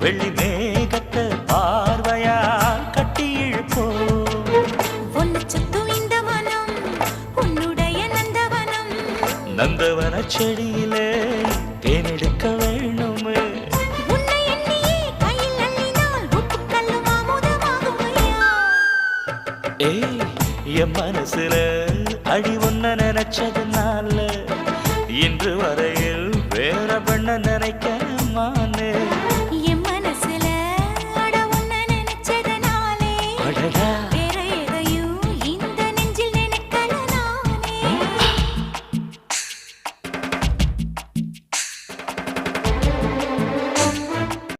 வெள்ளி மேகத்தை பார்வையால் கட்டி இழுப்போ ஒன்னு சுத்தும் இந்த மனம் உன்னுடைய நந்தவனம் நந்தவன செடியிலே தேனெடுக்க வேணுமே உன்னை எண்ணியே கையில் அள்ளினால் உப்புக்கல்லும் அமுதமாகுமையா ஏய் என் மனசுல அடி ஒன்ன நினைச்சதுனால இன்று வரையில் வேற பண்ண நினைக்க மானே